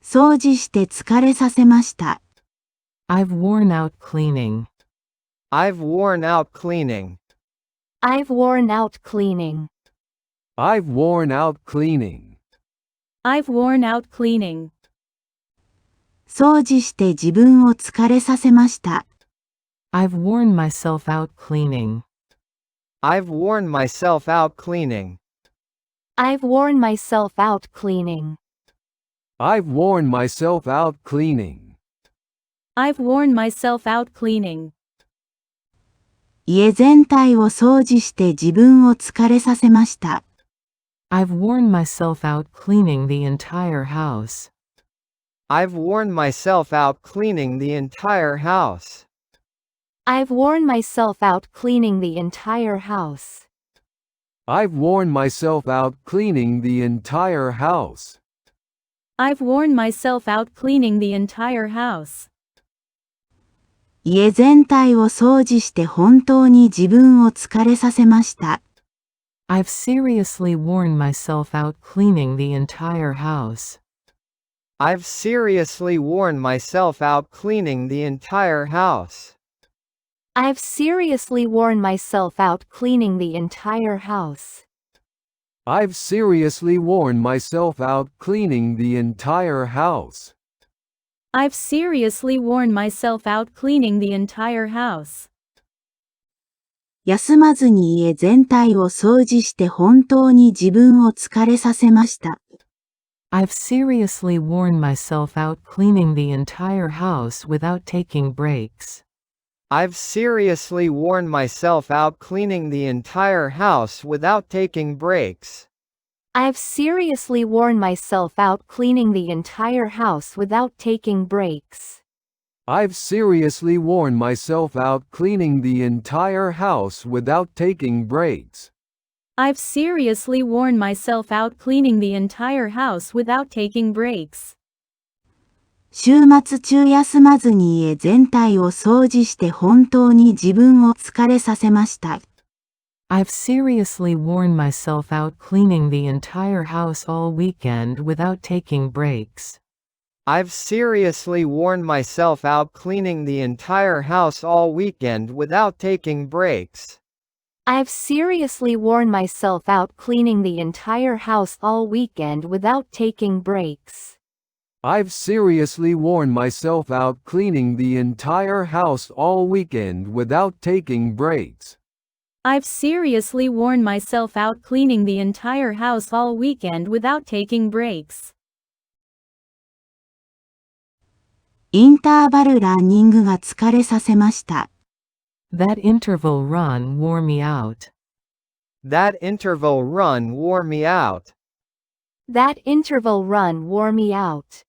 掃除して疲れさせました。I've worn out cleaning. I've worn out cleaning. I've worn out cleaning. I've worn out cleaning. I've worn out cleaning. 掃除して自分を疲れさせました。I've worn myself out cleaning. I've worn myself out cleaning. I've worn myself out cleaning. I've worn myself out cleaning. I've worn myself out cleaning. 家全体を掃除して自分を疲れさせました。I've worn myself out cleaning the entire house. I've worn myself out cleaning the entire house. I've worn myself out cleaning the entire house. I've worn myself out cleaning the entire house. I've worn myself out cleaning the entire house. 家全体を掃除して本当に自分を疲れさせました。I've seriously worn myself out cleaning the entire house. I've seriously worn myself out cleaning the entire house. I've seriously worn myself out cleaning the entire house. I've seriously worn myself out cleaning the entire house. I've seriously worn myself out cleaning the entire house. 休まずに家全体を掃除して本当に自分を疲れさせました。I've seriously worn myself out cleaning the entire house without taking breaks. I've seriously worn myself out cleaning the entire house without taking breaks. I've seriously worn myself out cleaning the entire house without taking breaks. I've seriously worn myself out cleaning the entire house without taking breaks. I've seriously worn myself out cleaning the entire house without taking breaks. 週末中休まずに家全体を掃除して本当に自分を疲れさせました。I've seriously worn myself out cleaning the entire house all weekend without taking breaks. I've seriously worn myself out cleaning the entire house all weekend without taking breaks. I've seriously worn myself out cleaning the entire house all weekend without taking breaks. I've seriously worn myself out cleaning the entire house all weekend without taking breaks. I've seriously worn myself out cleaning the entire house all weekend without taking breaks. インターバルランニングが疲れさせました。That interval run wore me out. That interval run wore me out. That interval run wore me out.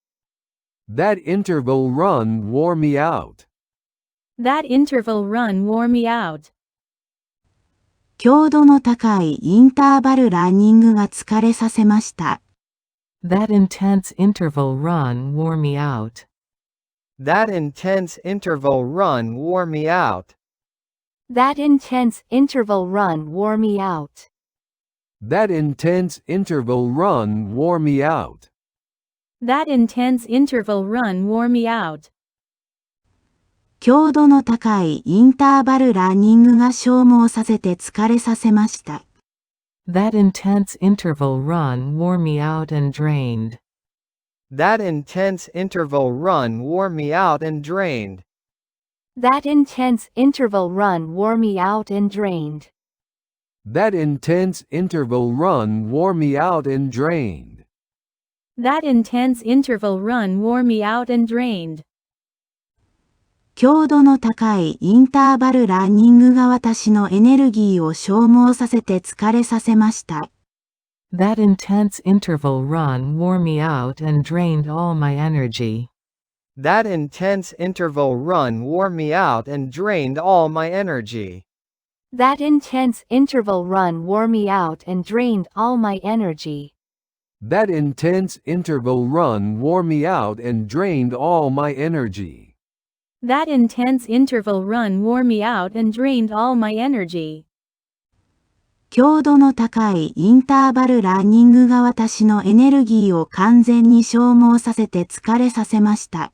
That interval run wore me out. That interval run wore me out. 強度の高いインターバルランニングが疲れさせました。That intense interval run wore me out. That intense interval run wore me out. That intense interval run wore me out. That intense interval run wore me out. That intense interval run wore me out. 強度の高いインターバルランニングが消耗させて疲れさせました。That intense interval run wore me out and drained. That intense interval run wore me out and drained. That intense interval run wore me out and drained. That intense interval run wore me out and drained. That intense interval run wore me out and drained. 強度の高いインターバルランニングが私のエネルギーを消耗させて疲れさせました。That intense interval run wore me out and drained all my energy. That intense interval run wore me out and drained all my energy. That intense interval run wore me out and drained all my energy. That intense interval run wore me out and drained all my energy. That intense interval run wore me out and drained all my energy. 強度の高いインターバルランニングが私のエネルギーを完全に消耗させて疲れさせました。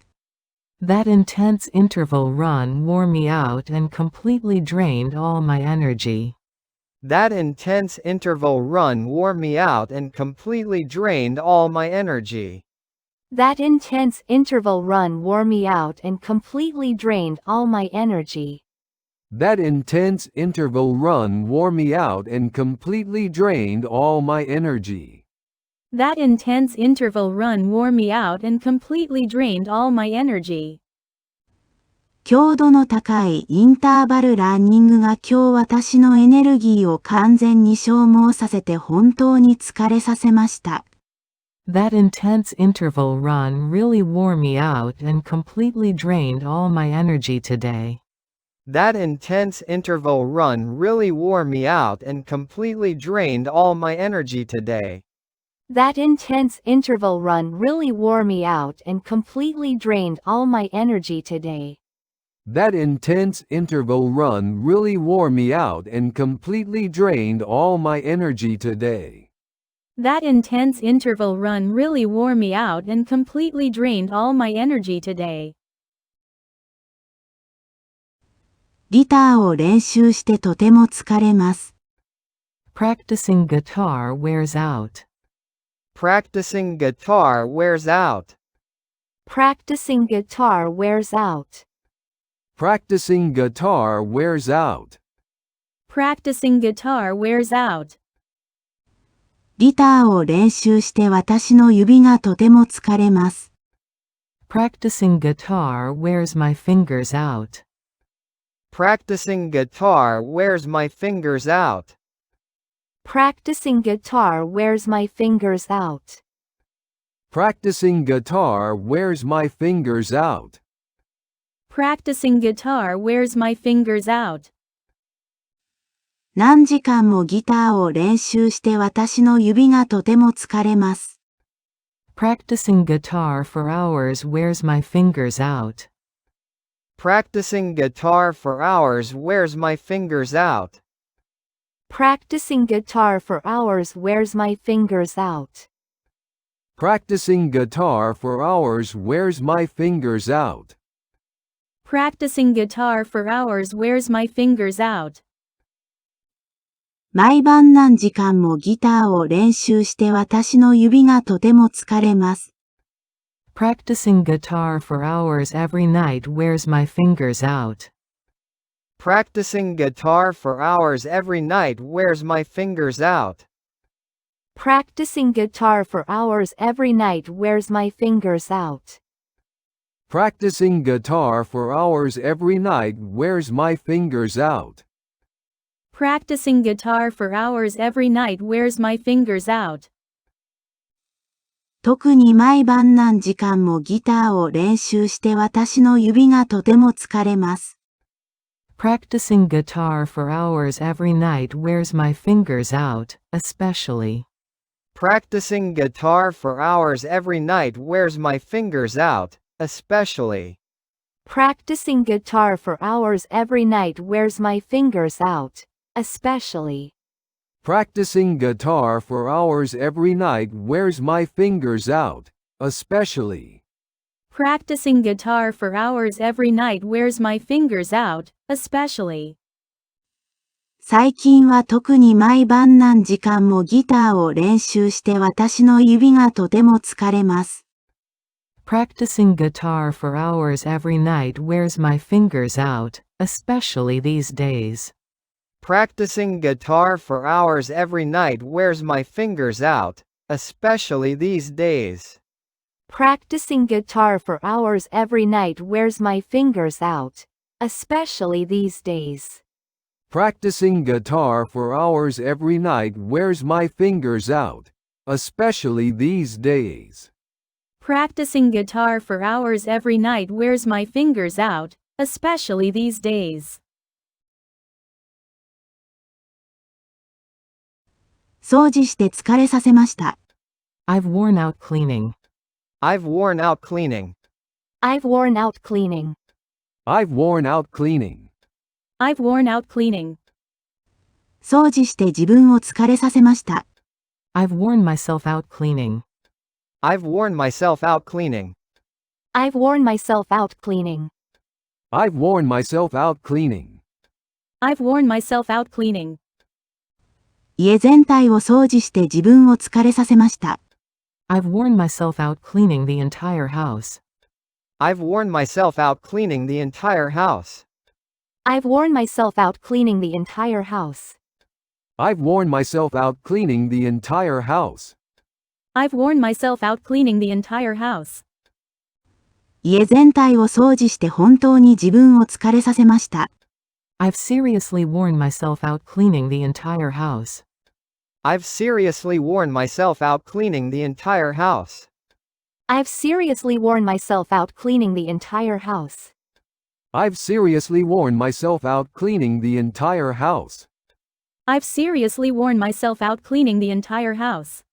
That intense interval run wore me out and completely drained all my energy. That intense interval run wore me out and completely drained all my energy. That intense interval run wore me out and completely drained all my energy. That intense interval run wore me out and completely drained all my energy. That intense interval run wore me out and completely drained all my energy. 強度の高いインターバルランニングが今日私のエネルギーを完全に消耗させて本当に疲れさせました。That intense interval run really wore me out and completely drained all my energy today. That intense interval run really wore me out and completely drained all my energy today. That intense interval run really wore me out and completely drained all my energy today. That intense interval run really wore me out and completely drained all my energy today. That intense interval run really wore me out and completely drained all my energy today. ギターを練習してとても疲れます。Practicing guitar wears out. Practicing guitar wears out. Practicing guitar wears out. Practicing guitar wears out. Practicing guitar wears out. ギターを練習して私の指がとても疲れます。Practicing guitar wears my fingers out. Practicing guitar wears my fingers out. Practicing guitar wears my fingers out. Practicing guitar wears my fingers out. Practicing guitar wears my fingers out. 何時間もギターを練習して私の指がとても疲れます。Practicing guitar for hours wears my fingers out. Practicing guitar for hours wears my fingers out. Practicing guitar for hours wears my fingers out. Practicing guitar for hours wears my fingers out. Practicing guitar for hours wears my fingers out. 毎晩何時間もギターを練習して私の指がとても疲れます。Practicing guitar for hours every night wears my fingers out. Practicing guitar for hours every night wears my fingers out. Practicing guitar for hours every night wears my fingers out. Practicing guitar for hours every night wears my fingers out. Practicing guitar for hours every night wears my fingers out. 特に毎晩何時間もギターを練習して私の指がとても疲れます。Practicing guitar for hours every night wears my fingers out, especially. Practicing guitar for hours every night wears my fingers out, especially. Practicing guitar for hours every night wears my fingers out, especially. Practicing guitar for hours every night wears my fingers out, especially. Practicing guitar for hours every night wears my fingers out, especially. 最近は特に毎晩何時間もギターを練習して私の指がとても疲れます。Practicing guitar for hours every night wears my fingers out, especially these days. Practicing guitar for hours every night wears my fingers out, especially these days. Practicing guitar for hours every night wears my fingers out, especially these days. Practicing guitar for hours every night wears my fingers out, especially these days. Practicing guitar for hours every night wears my fingers out, especially these days. 掃除して疲れさせました。I've worn out cleaning. I've worn out cleaning. I've worn out cleaning. I've worn out cleaning. I've worn out cleaning. 掃除して自分を疲れさせました。I've worn myself out cleaning. I've worn myself out cleaning. I've worn myself out cleaning. I've worn myself out cleaning. I've worn myself out cleaning. 家全体を掃除して自分を疲れさせました。I've worn myself out cleaning the entire house. I've worn myself out cleaning the entire house. I've worn myself out cleaning the entire house. I've worn myself out cleaning the entire house. I've worn myself out cleaning the entire house. 家全体を掃除して本当に自分を疲れさせました。I've seriously worn myself out cleaning the entire house. I've seriously worn myself out cleaning the entire house. I've seriously worn myself out cleaning the entire house. I've seriously worn myself out cleaning the entire house. I've seriously worn myself out cleaning the entire house.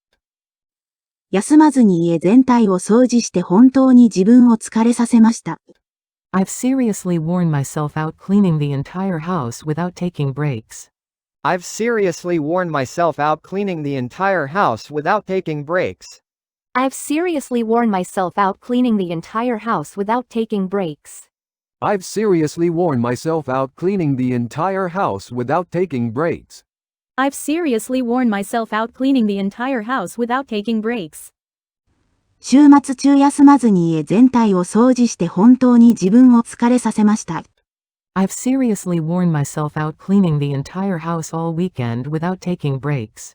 休まずに家全体を掃除して本当に自分を疲れさせました。I've seriously worn myself out cleaning the entire house without taking breaks. I've seriously worn myself out cleaning the entire house without taking breaks. I've seriously worn myself out cleaning the entire house without taking breaks. I've seriously worn myself out cleaning the entire house without taking breaks. I've seriously worn myself out cleaning the entire house without taking breaks. 週末中休まずに家全体を掃除して本当に自分を疲れさせました。I've seriously worn myself out cleaning the entire house all weekend without taking breaks.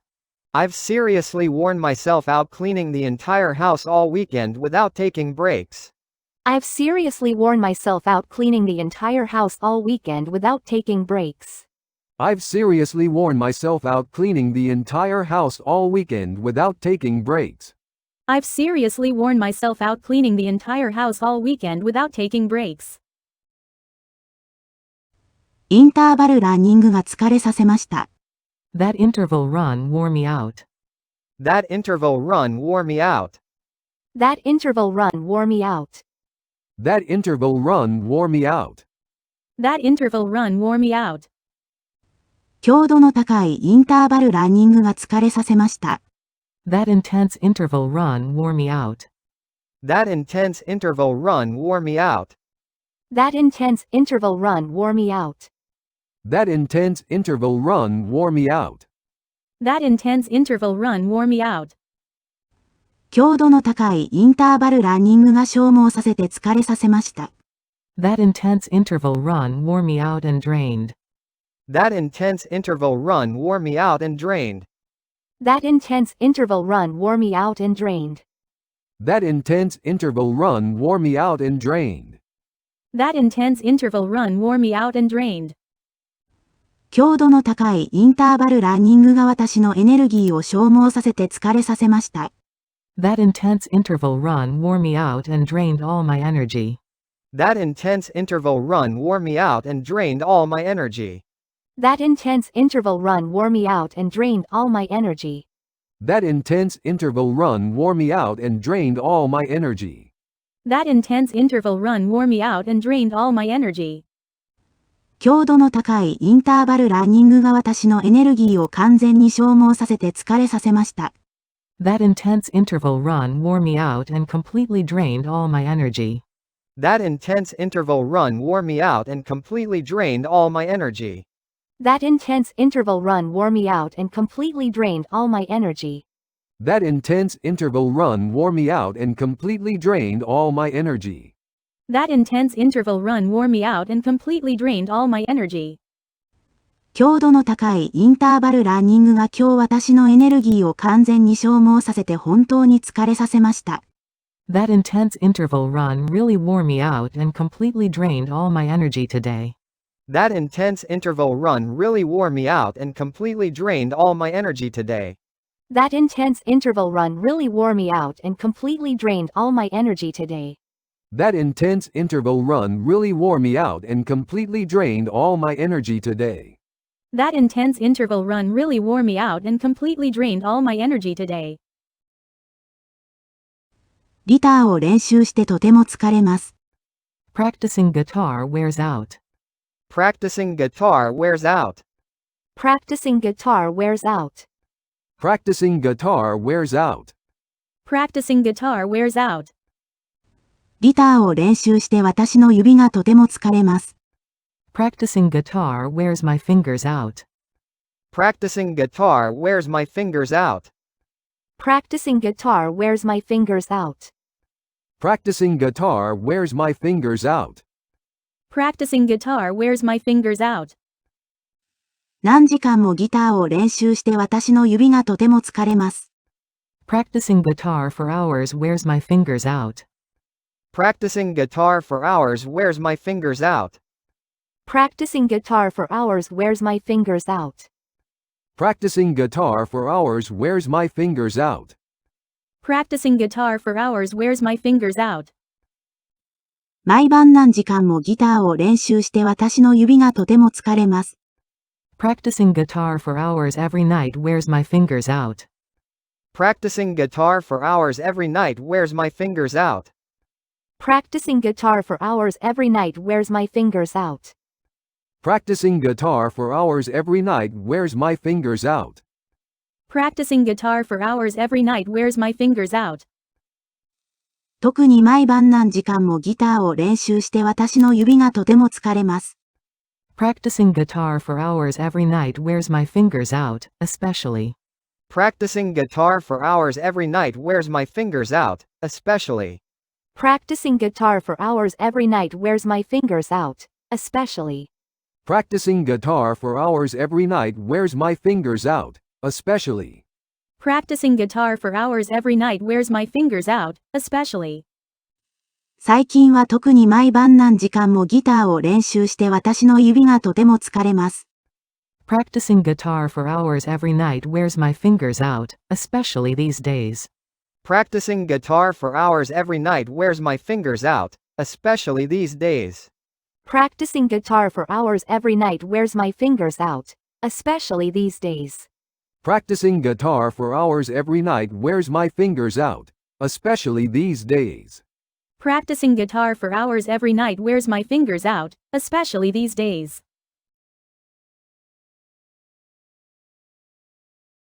I've seriously worn myself out cleaning the entire house all weekend without taking breaks. I've seriously worn myself out cleaning the entire house all weekend without taking breaks. I've seriously worn myself out cleaning the entire house all weekend without taking breaks. I've seriously worn myself out cleaning the entire house all weekend without taking breaks. インターバルランニングが疲れさせました。That interval run wore me out. That interval run wore me out. That interval run wore me out. That interval run wore me out. That interval run wore me out. 強度の高いインターバルランニングが疲れさせました。That intense interval run wore me out. That intense interval run wore me out. That intense interval run wore me out. That intense interval run wore me out. That intense interval run wore me out. 強度の高いインターバルランニングが消耗させて疲れさせました。That intense interval run wore me out and drained. That intense interval run wore me out and drained. That intense interval run wore me out and drained. That intense interval run wore me out and drained. That intense interval run wore me out and drained. 強度の高いインターバルランニングが私のエネルギーを消耗させて疲れさせました。That intense interval run wore me out and drained all my energy. That intense interval run wore me out and drained all my energy. That intense interval run wore me out and drained all my energy. That intense interval run wore me out and drained all my energy. That intense interval run wore me out and drained all my energy. 強度の高いインターバルランニングが私のエネルギーを完全に消耗させて疲れさせました。That intense interval run wore me out and completely drained all my energy. That intense interval run wore me out and completely drained all my energy. That intense interval run wore me out and completely drained all my energy. That intense interval run wore me out and completely drained all my energy. That intense interval run wore me out and completely drained all my energy. 強度の高いインターバルランニングが今日私のエネルギーを完全に消耗させて本当に疲れさせました。That intense interval run really wore me out and completely drained all my energy today. That intense interval run really wore me out and completely drained all my energy today. That intense interval run really wore me out and completely drained all my energy today. That intense interval run really wore me out and completely drained all my energy today. That intense interval run really wore me out and completely drained all my energy today. ギターを練習してとても疲れます。Practicing guitar wears out. Practicing guitar wears out. Practicing guitar wears out. Practicing guitar wears out. Practicing guitar wears out. ギターを練習して私の指がとても疲れます。 Practicing guitar wears my fingers out. Practicing guitar wears my fingers out. Practicing guitar wears my fingers out. Practicing guitar wears my fingers out. Practicing guitar wears my fingers out. 何時間もギターを練習して私の指がとても疲れます。 Practicing guitar for hours wears my fingers out. Practicing guitar for hours wears my fingers out. Practicing guitar for hours wears my fingers out. Practicing guitar for hours wears my fingers out. Practicing guitar for hours wears my fingers out. 毎晩何時間もギターを練習して私の指がとても疲れます。 Practicing guitar for hours every night wears my fingers out. Practicing guitar for hours every night wears my fingers out. Practicing guitar for hours every night wears my fingers out. Practicing guitar for hours every night wears my fingers out. Practicing guitar for hours every night wears my fingers out. 特に毎晩何時間もギターを練習して私の指がとても疲れます。 Practicing guitar for hours every night wears my fingers out, especially. Practicing guitar for hours every night wears my fingers out, especially. Practicing guitar for hours every night wears my fingers out, especially. Practicing guitar for hours every night wears my fingers out, especially. Practicing guitar for hours every night wears my fingers out, especially. 最近は特に毎晩何時間もギターを練習して私の指がとても疲れます。 Practicing guitar for hours every night wears my fingers out, especially these days. Practicing guitar for hours every night wears my fingers out, especially these days. Practicing guitar for hours every night wears my fingers out, especially these days. Practicing guitar for hours every night wears my fingers out, especially these days. Practicing guitar for hours every night wears my fingers out, especially these days.